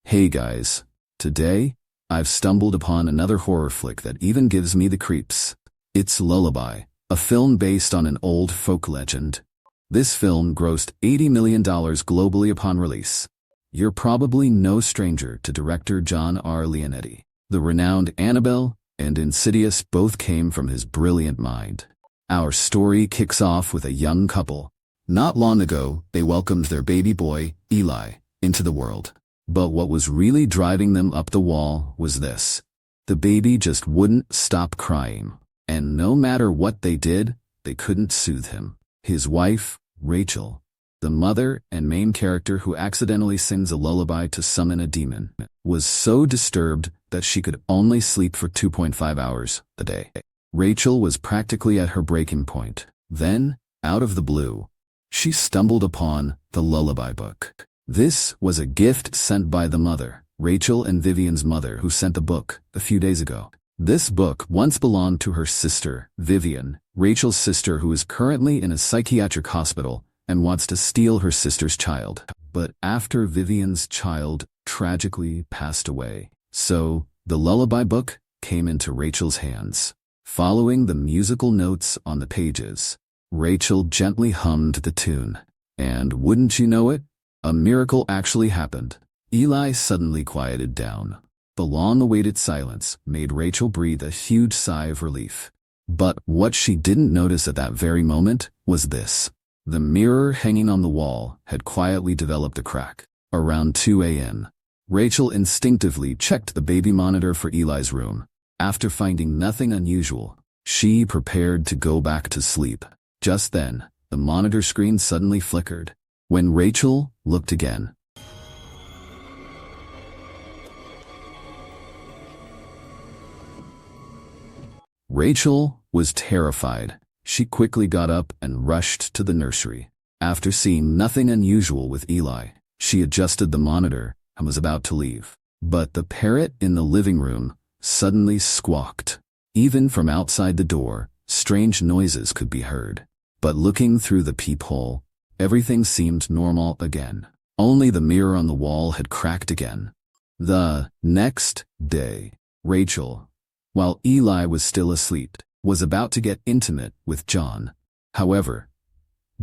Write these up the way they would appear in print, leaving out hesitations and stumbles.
Hey guys, today, I've stumbled upon another horror flick that even gives me the creeps. It's Lullaby, a film based on an old folk legend. This film grossed $80 million globally upon release. You're probably no stranger to director John R. Leonetti. The renowned Annabelle and Insidious both came from his brilliant mind. Our story kicks off with a young couple. Not long ago, they welcomed their baby boy, Eli, into the world. But what was really driving them up the wall was this. The baby just wouldn't stop crying. And no matter what they did, they couldn't soothe him. His wife, Rachel, the mother and main character who accidentally sings a lullaby to summon a demon, was so disturbed that she could only sleep for 2.5 hours a day. Rachel was practically at her breaking point. Then, out of the blue, she stumbled upon the Lullaby book. This was a gift sent by the mother, Rachel and Vivian's mother, who sent the book a few days ago. This book once belonged to her sister, Vivian, Rachel's sister, who is currently in a psychiatric hospital and wants to steal her sister's child. But after Vivian's child tragically passed away, so the Lullaby book came into Rachel's hands. Following the musical notes on the pages, Rachel gently hummed the tune. And wouldn't you know it, a miracle actually happened. Eli suddenly quieted down. The long-awaited silence made Rachel breathe a huge sigh of relief. But what she didn't notice at that very moment was this. The mirror hanging on the wall had quietly developed a crack. Around 2 a.m., Rachel instinctively checked the baby monitor for Eli's room. After finding nothing unusual, she prepared to go back to sleep. Just then, the monitor screen suddenly flickered. When Rachel looked again, Rachel was terrified. She quickly got up and rushed to the nursery. After seeing nothing unusual with Eli, she adjusted the monitor and was about to leave. But the parrot in the living room suddenly squawked. Even from outside the door, strange noises could be heard. But looking through the peephole, everything seemed normal again. Only the mirror on the wall had cracked again. The next day, Rachel, while Eli was still asleep, was about to get intimate with John. However,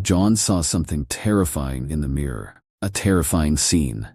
John saw something terrifying in the mirror. A terrifying scene.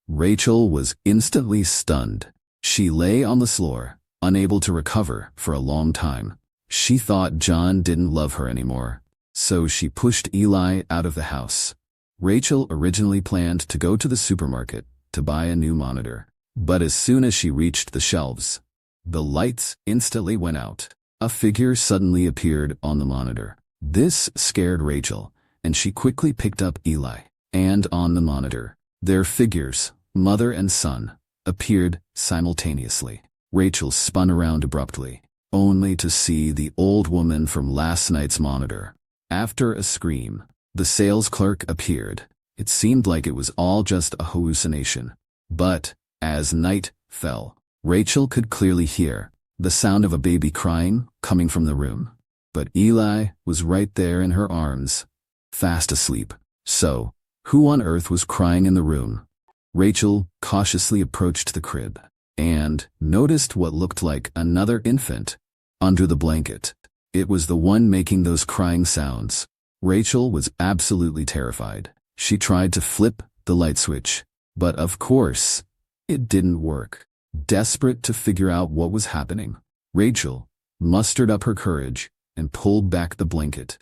Rachel was instantly stunned. She lay on the floor, unable to recover for a long time. She thought John didn't love her anymore, so she pushed Eli out of the house. Rachel originally planned to go to the supermarket to buy a new monitor. But as soon as she reached the shelves, the lights instantly went out. A figure suddenly appeared on the monitor. This scared Rachel, and she quickly picked up Eli. And on the monitor, their figures, mother and son, appeared simultaneously. Rachel spun around abruptly, only to see the old woman from last night's monitor. After a scream, the sales clerk appeared. It seemed like it was all just a hallucination. But, as night fell, Rachel could clearly hear the sound of a baby crying coming from the room. But Eli was right there in her arms, fast asleep. So, who on earth was crying in the room? Rachel cautiously approached the crib and noticed what looked like another infant under the blanket. It was the one making those crying sounds. Rachel was absolutely terrified. She tried to flip the light switch, but of course, it didn't work. Desperate to figure out what was happening, Rachel mustered up her courage and pulled back the blanket.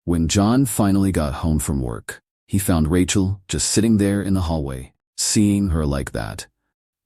When John finally got home from work, he found Rachel just sitting there in the hallway. Seeing her like that,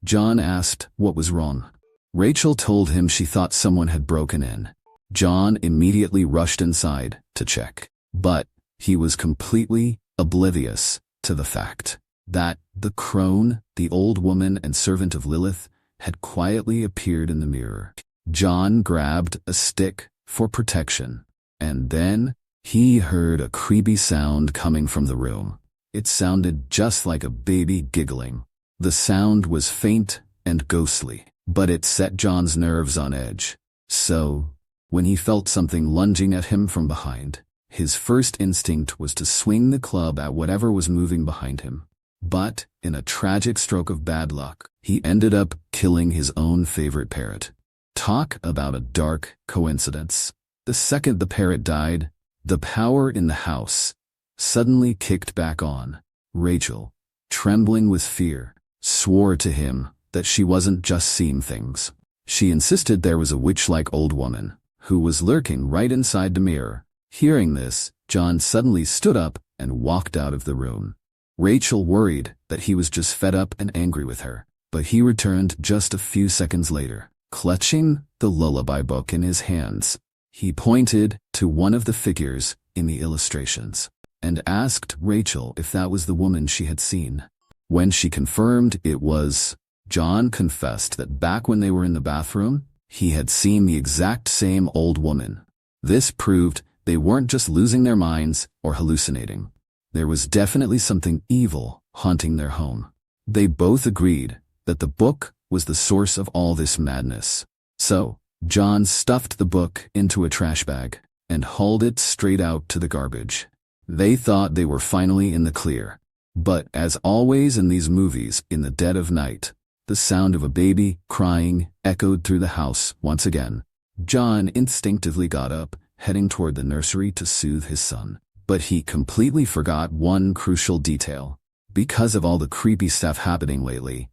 John asked what was wrong. Rachel told him she thought someone had broken in. John immediately rushed inside to check, but he was completely oblivious to the fact that the crone, the old woman and servant of Lilith, had quietly appeared in the mirror. John grabbed a stick for protection, and then he heard a creepy sound coming from the room. It sounded just like a baby giggling. The sound was faint and ghostly, but it set John's nerves on edge. So, When he felt something lunging at him from behind, his first instinct was to swing the club at whatever was moving behind him. But, in a tragic stroke of bad luck, he ended up killing his own favorite parrot. Talk about a dark coincidence. The second the parrot died, the power in the house suddenly kicked back on. Rachel, trembling with fear, swore to him that she wasn't just seeing things. She insisted there was a witch-like old woman who was lurking right inside the mirror. Hearing this, John suddenly stood up and walked out of the room. Rachel worried that he was just fed up and angry with her, but he returned just a few seconds later, clutching the Lullaby book in his hands. He pointed to one of the figures in the illustrations and asked Rachel if that was the woman she had seen. When she confirmed it was, John confessed that back when they were in the bathroom, he had seen the exact same old woman. This proved they weren't just losing their minds or hallucinating. There was definitely something evil haunting their home. They both agreed that the book was the source of all this madness. So, John stuffed the book into a trash bag and hauled it straight out to the garbage. They thought they were finally in the clear. But as always in these movies, in the dead of night, the sound of a baby crying echoed through the house once again. John instinctively got up, heading toward the nursery to soothe his son. But he completely forgot one crucial detail. Because of all the creepy stuff happening lately,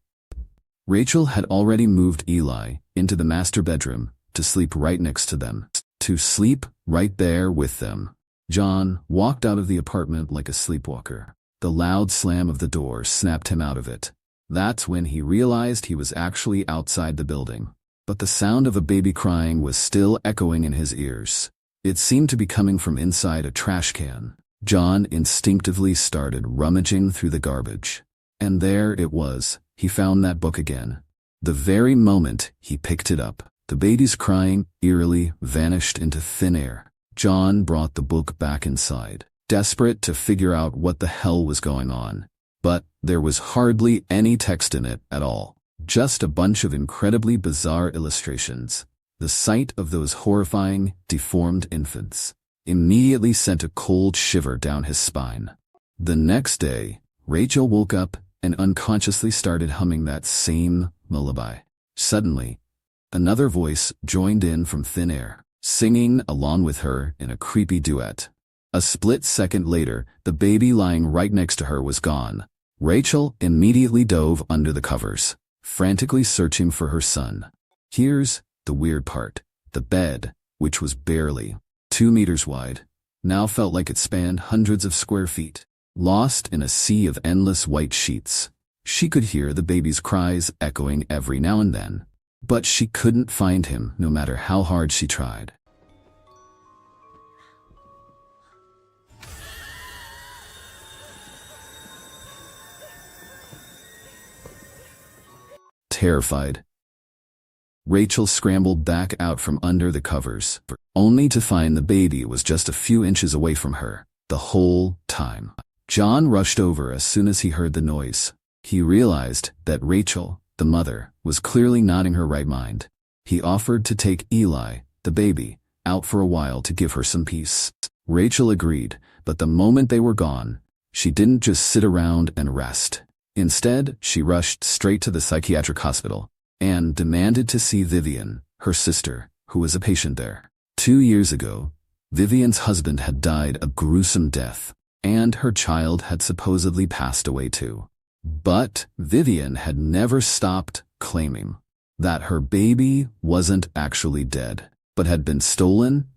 Rachel had already moved Eli into the master bedroom to sleep right next to them. To sleep right there with them. John walked out of the apartment like a sleepwalker. The loud slam of the door snapped him out of it. That's when he realized he was actually outside the building. But the sound of a baby crying was still echoing in his ears. It seemed to be coming from inside a trash can. John instinctively started rummaging through the garbage. And there it was. He found that book again. The very moment he picked it up, the baby's crying eerily vanished into thin air. John brought the book back inside, desperate to figure out what the hell was going on. But there was hardly any text in it at all. Just a bunch of incredibly bizarre illustrations. The sight of those horrifying, deformed infants immediately sent a cold shiver down his spine. The next day, Rachel woke up and unconsciously started humming that same lullaby. Suddenly, another voice joined in from thin air, singing along with her in a creepy duet. A split second later, the baby lying right next to her was gone. Rachel immediately dove under the covers, frantically searching for her son. Here's the weird part. The bed, which was barely 2 meters wide, now felt like it spanned hundreds of square feet. Lost in a sea of endless white sheets, she could hear the baby's cries echoing every now and then. But she couldn't find him no matter how hard she tried. Terrified, Rachel scrambled back out from under the covers, only to find the baby was just a few inches away from her, the whole time. John rushed over as soon as he heard the noise. He realized that Rachel, the mother, was clearly not in her right mind. He offered to take Eli, the baby, out for a while to give her some peace. Rachel agreed, but the moment they were gone, she didn't just sit around and rest. Instead, she rushed straight to the psychiatric hospital and demanded to see Vivian, her sister, who was a patient there. 2 years ago, Vivian's husband had died a gruesome death, and her child had supposedly passed away too. But Vivian had never stopped claiming that her baby wasn't actually dead, but had been stolen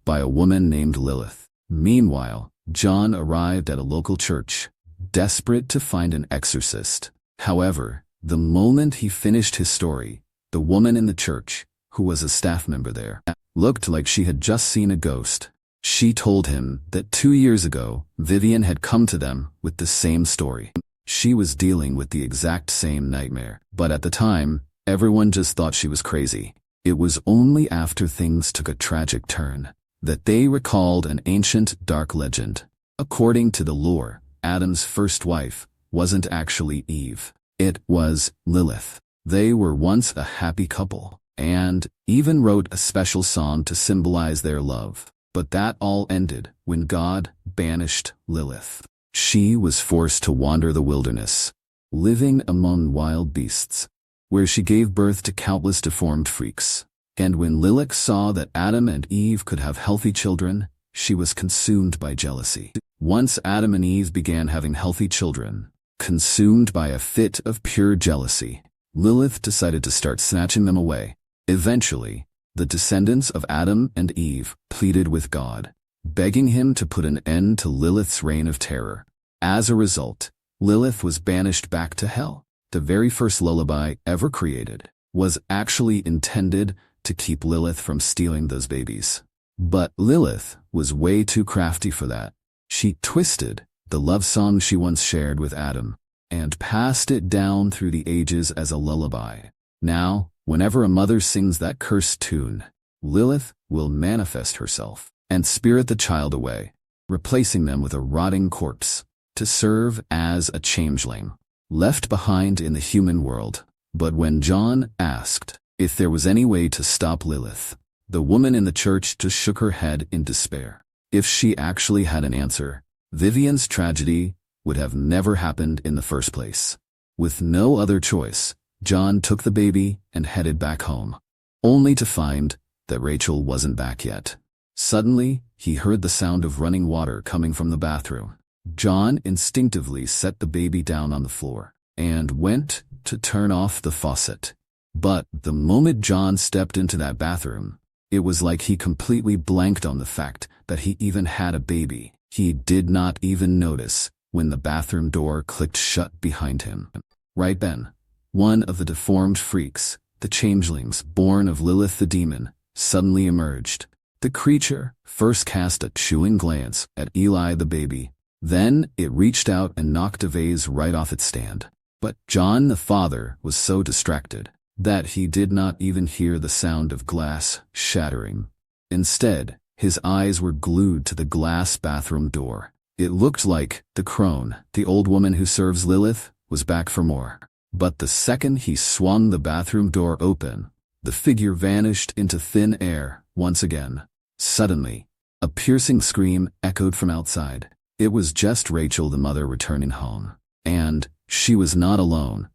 by a woman named Lilith. Meanwhile, John arrived at a local church, desperate to find an exorcist. However, the moment he finished his story, the woman in the church, who was a staff member there, looked like she had just seen a ghost. She told him that 2 years ago, Vivian had come to them with the same story. She was dealing with the exact same nightmare, but at the time, everyone just thought she was crazy. It was only after things took a tragic turn that they recalled an ancient dark legend. According to the lore, Adam's first wife wasn't actually Eve. It was Lilith. They were once a happy couple, and even wrote a special song to symbolize their love. But that all ended when God banished Lilith. She was forced to wander the wilderness, living among wild beasts, where she gave birth to countless deformed freaks. And when Lilith saw that Adam and Eve could have healthy children, she was consumed by jealousy. Once Adam and Eve began having healthy children, consumed by a fit of pure jealousy, Lilith decided to start snatching them away. Eventually, the descendants of Adam and Eve pleaded with God, begging him to put an end to Lilith's reign of terror. As a result, Lilith was banished back to hell. The very first lullaby ever created was actually intended to keep Lilith from stealing those babies. But Lilith was way too crafty for that. She twisted the love song she once shared with Adam and passed it down through the ages as a lullaby. Now, whenever a mother sings that cursed tune, Lilith will manifest herself and spirit the child away, replacing them with a rotting corpse to serve as a changeling left behind in the human world. But when John asked if there was any way to stop Lilith, the woman in the church just shook her head in despair. If she actually had an answer, Vivian's tragedy would have never happened in the first place. With no other choice, John took the baby and headed back home, only to find that Rachel wasn't back yet. Suddenly, he heard the sound of running water coming from the bathroom. John instinctively set the baby down on the floor and went to turn off the faucet. But the moment John stepped into that bathroom, it was like he completely blanked on the fact that he even had a baby. He did not even notice when the bathroom door clicked shut behind him. Right then, one of the deformed freaks, the changelings born of Lilith the demon, suddenly emerged. The creature first cast a chewing glance at Eli the baby. Then it reached out and knocked a vase right off its stand. But John the father was so distracted that he did not even hear the sound of glass shattering. Instead, his eyes were glued to the glass bathroom door. It looked like the crone, the old woman who serves Lilith, was back for more. But the second he swung the bathroom door open, the figure vanished into thin air once again. Suddenly, a piercing scream echoed from outside. It was just Rachel the mother returning home. And she was not alone.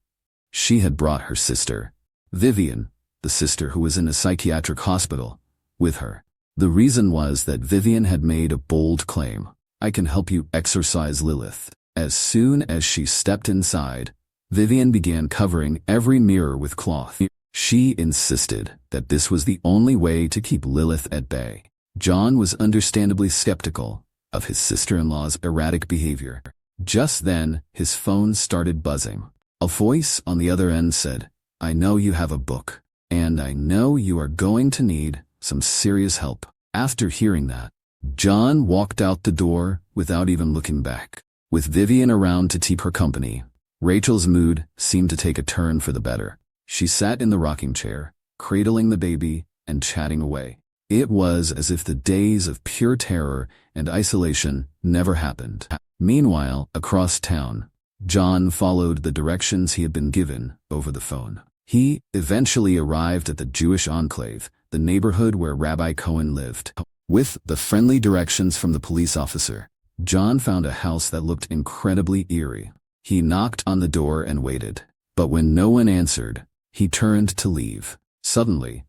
She had brought her sister, Vivian, the sister who was in a psychiatric hospital, with her. The reason was that Vivian had made a bold claim. I can help you exorcise Lilith. As soon as she stepped inside, Vivian began covering every mirror with cloth. She insisted that this was the only way to keep Lilith at bay. John was understandably skeptical of his sister-in-law's erratic behavior. Just then, his phone started buzzing. A voice on the other end said, "I know you have a book, and I know you are going to need some serious help." After hearing that, John walked out the door without even looking back. With Vivian around to keep her company, Rachel's mood seemed to take a turn for the better. She sat in the rocking chair, cradling the baby and chatting away. It was as if the days of pure terror and isolation never happened. Meanwhile, across town, John followed the directions he had been given over the phone. He eventually arrived at the Jewish enclave, the neighborhood where Rabbi Cohen lived. With the friendly directions from the police officer, John found a house that looked incredibly eerie. He knocked on the door and waited. But when no one answered, he turned to leave. Suddenly,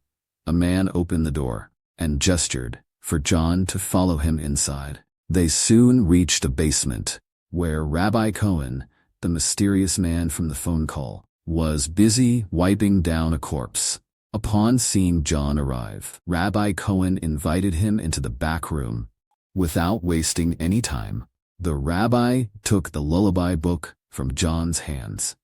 a man opened the door and gestured for John to follow him inside. They soon reached a basement, where Rabbi Cohen, the mysterious man from the phone call, was busy wiping down a corpse. Upon seeing John arrive, Rabbi Cohen invited him into the back room. Without wasting any time, the rabbi took the lullaby book from John's hands.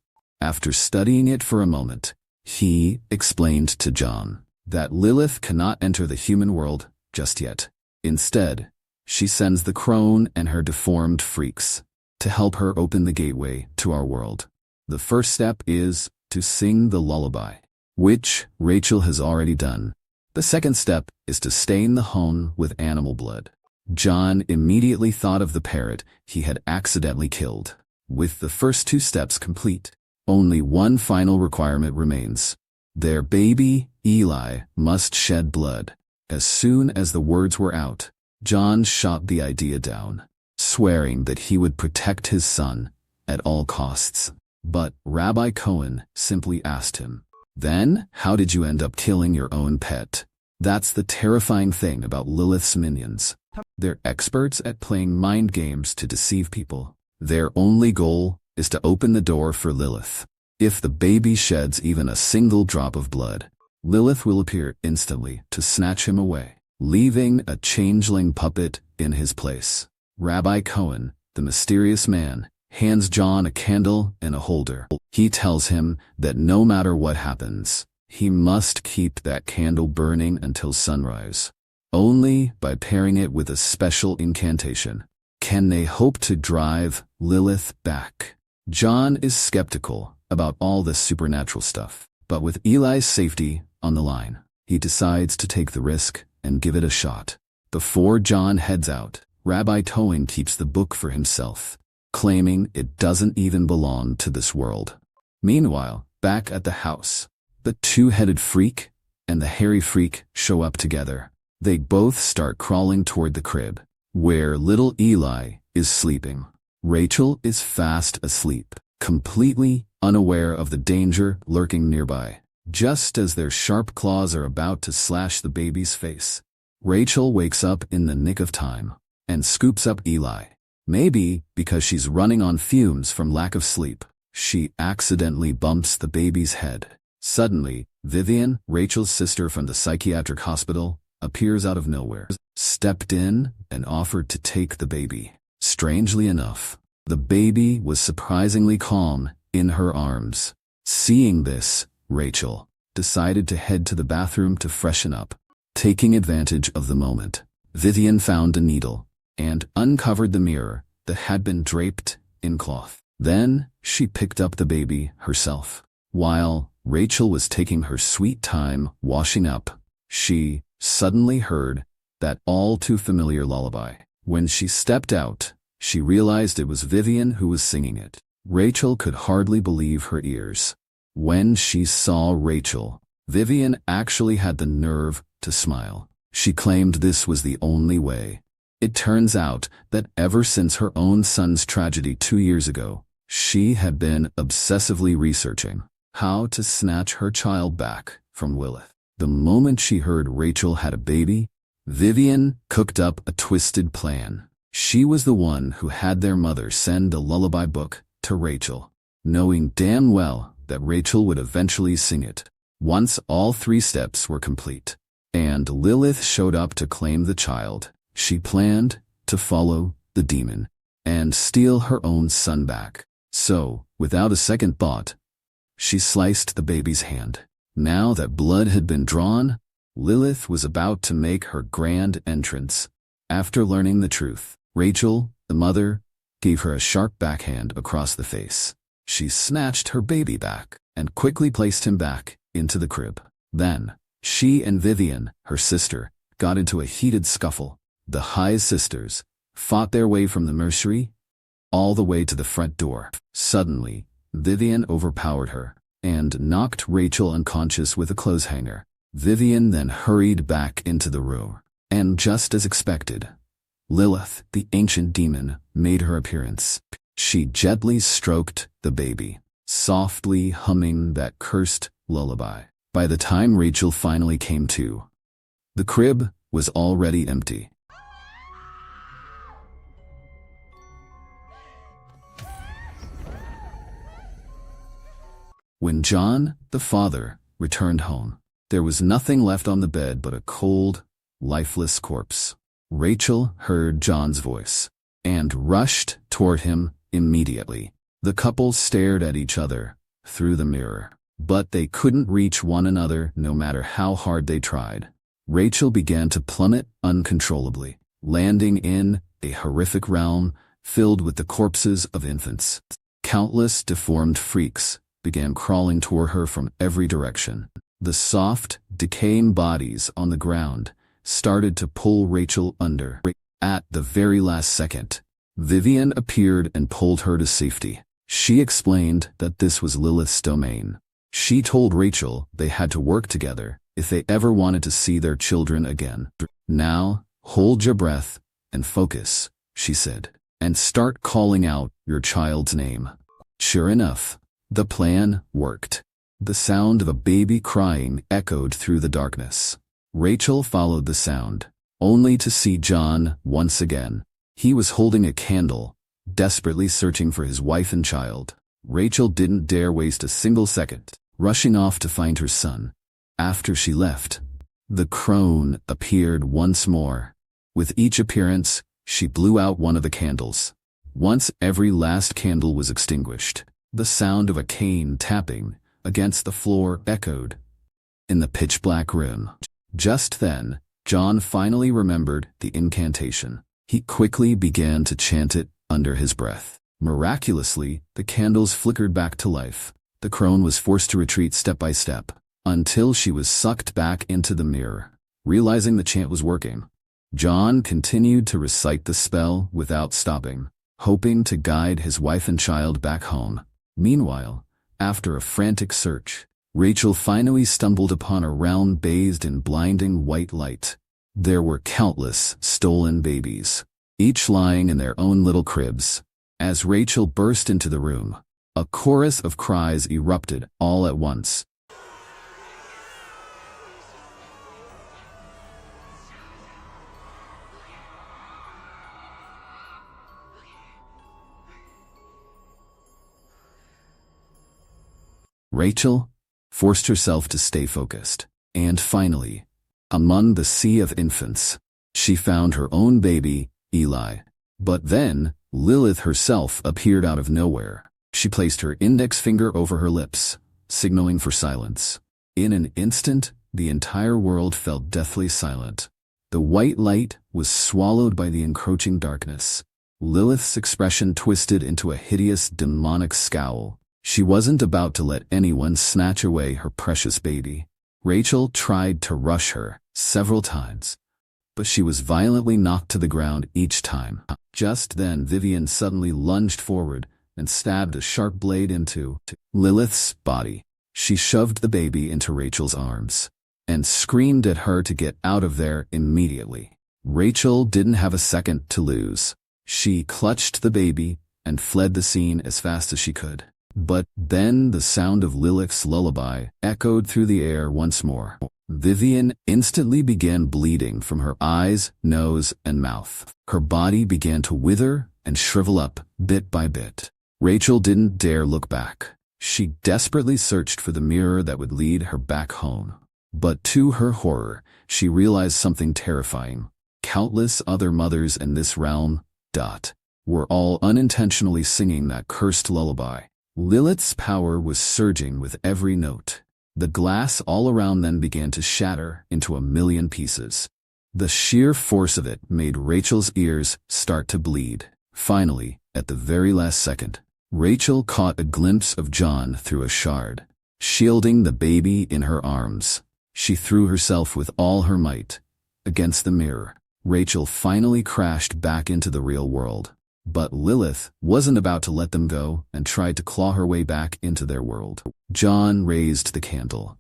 After studying it for a moment, he explained to John that Lilith cannot enter the human world just yet. Instead, she sends the crone and her deformed freaks to help her open the gateway to our world. The first step is to sing the lullaby, which Rachel has already done. The second step is to stain the home with animal blood. John immediately thought of the parrot he had accidentally killed. With the first two steps complete, only one final requirement remains. Their baby, Eli, must shed blood. As soon as the words were out, John shot the idea down, swearing that he would protect his son at all costs. But Rabbi Cohen simply asked him, "Then, how did you end up killing your own pet?" That's the terrifying thing about Lilith's minions. They're experts at playing mind games to deceive people. Their only goal is to open the door for Lilith. If the baby sheds even a single drop of blood, Lilith will appear instantly to snatch him away, leaving a changeling puppet in his place. Rabbi Cohen, the mysterious man, hands John a candle and a holder. He tells him that no matter what happens, he must keep that candle burning until sunrise. Only by pairing it with a special incantation can they hope to drive Lilith back. John is skeptical about all this supernatural stuff, but with Eli's safety on the line, he decides to take the risk and give it a shot. Before John heads out, Rabbi Cohen keeps the book for himself, claiming it doesn't even belong to this world. Meanwhile, back at the house, the two-headed freak and the hairy freak show up together. They both start crawling toward the crib, where little Eli is sleeping. Rachel is fast asleep, completely unaware of the danger lurking nearby. Just as their sharp claws are about to slash the baby's face, Rachel wakes up in the nick of time and scoops up Eli. Maybe because she's running on fumes from lack of sleep, she accidentally bumps the baby's head. Suddenly, Vivian, Rachel's sister from the psychiatric hospital, appears out of nowhere, stepped in and offered to take the baby. Strangely enough, the baby was surprisingly calm in her arms. Seeing this, Rachel decided to head to the bathroom to freshen up. Taking advantage of the moment, Vivian found a needle and uncovered the mirror that had been draped in cloth. Then, she picked up the baby herself. While Rachel was taking her sweet time washing up, she suddenly heard that all too familiar lullaby. When she stepped out, she realized it was Vivian who was singing it. Rachel could hardly believe her ears. When she saw Rachel, Vivian actually had the nerve to smile. She claimed this was the only way. It turns out that ever since her own son's tragedy 2 years ago, she had been obsessively researching how to snatch her child back from Lilith. The moment she heard Rachel had a baby, Vivian cooked up a twisted plan. She was the one who had their mother send the lullaby book to Rachel, knowing damn well that Rachel would eventually sing it once all 3 steps were complete. And Lilith showed up to claim the child. She planned to follow the demon and steal her own son back. So, without a second thought, she sliced the baby's hand. Now that blood had been drawn, Lilith was about to make her grand entrance. After learning the truth, Rachel, the mother, gave her a sharp backhand across the face. She snatched her baby back and quickly placed him back into the crib. Then, she and Vivian, her sister, got into a heated scuffle. The Hayes sisters fought their way from the nursery all the way to the front door. Suddenly, Vivian overpowered her and knocked Rachel unconscious with a clothes hanger. Vivian then hurried back into the room, and just as expected, Lilith, the ancient demon, made her appearance. She gently stroked the baby, softly humming that cursed lullaby. By the time Rachel finally came to, the crib was already empty. When John, the father, returned home, there was nothing left on the bed but a cold, lifeless corpse. Rachel heard John's voice and rushed toward him immediately. The couple stared at each other through the mirror, but they couldn't reach one another no matter how hard they tried. Rachel began to plummet uncontrollably, landing in a horrific realm filled with the corpses of infants. Countless deformed freaks began crawling toward her from every direction. The soft, decaying bodies on the ground started to pull Rachel under. At the very last second, Vivian appeared and pulled her to safety. She explained that this was Lilith's domain, She told Rachel they had to work together if they ever wanted to see their children again. Now, hold your breath and focus, she said, and start calling out your child's name. Sure enough, the plan worked. The sound of a baby crying echoed through the darkness. Rachel followed the sound, only to see John once again. He was holding a candle, desperately searching for his wife and child. Rachel didn't dare waste a single second, rushing off to find her son. After she left, the crone appeared once more. With each appearance, she blew out one of the candles. Once every last candle was extinguished, the sound of a cane tapping against the floor echoed in the pitch-black room. Just then, John finally remembered the incantation. He quickly began to chant it under his breath. Miraculously, the candles flickered back to life. The crone was forced to retreat step by step, until she was sucked back into the mirror. Realizing the chant was working, John continued to recite the spell without stopping, hoping to guide his wife and child back home. Meanwhile, after a frantic search, Rachel finally stumbled upon a realm bathed in blinding white light. There were countless stolen babies, each lying in their own little cribs. As Rachel burst into the room, a chorus of cries erupted all at once. Rachel forced herself to stay focused, and finally, among the sea of infants, she found her own baby, Eli. But then, Lilith herself appeared out of nowhere. She placed her index finger over her lips, signaling for silence. In an instant, the entire world fell deathly silent. The white light was swallowed by the encroaching darkness. Lilith's expression twisted into a hideous demonic scowl. She wasn't about to let anyone snatch away her precious baby. Rachel tried to rush her several times, but she was violently knocked to the ground each time. Just then Vivian suddenly lunged forward and stabbed a sharp blade into Lilith's body. She shoved the baby into Rachel's arms and screamed at her to get out of there immediately. Rachel didn't have a second to lose. She clutched the baby and fled the scene as fast as she could. But then the sound of Lilith's lullaby echoed through the air once more. Vivian instantly began bleeding from her eyes, nose, and mouth. Her body began to wither and shrivel up bit by bit. Rachel didn't dare look back. She desperately searched for the mirror that would lead her back home. But to her horror, she realized something terrifying. Countless other mothers in this realm, were all unintentionally singing that cursed lullaby. Lilith's power was surging with every note. The glass all around them began to shatter into a million pieces. The sheer force of it made Rachel's ears start to bleed. Finally, at the very last second, Rachel caught a glimpse of John through a shard, shielding the baby in her arms. She threw herself with all her might against the mirror. Rachel finally crashed back into the real world. But Lilith wasn't about to let them go and tried to claw her way back into their world. John raised the candle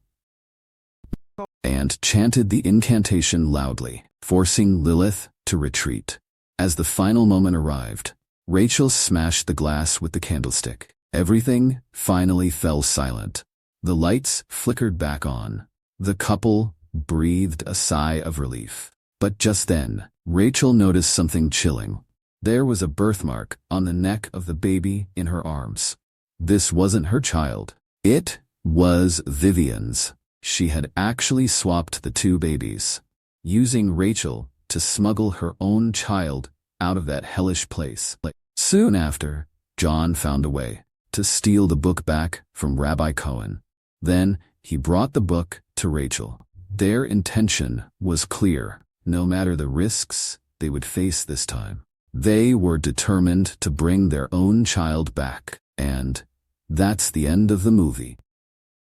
and chanted the incantation loudly, forcing Lilith to retreat. As the final moment arrived, Rachel smashed the glass with the candlestick. Everything finally fell silent. The lights flickered back on. The couple breathed a sigh of relief. But just then, Rachel noticed something chilling. There was a birthmark on the neck of the baby in her arms. This wasn't her child. It was Vivian's. She had actually swapped the two babies, using Rachel to smuggle her own child out of that hellish place. Soon after, John found a way to steal the book back from Rabbi Cohen. Then, he brought the book to Rachel. Their intention was clear. No matter the risks they would face this time, they were determined to bring their own child back. And that's the end of the movie.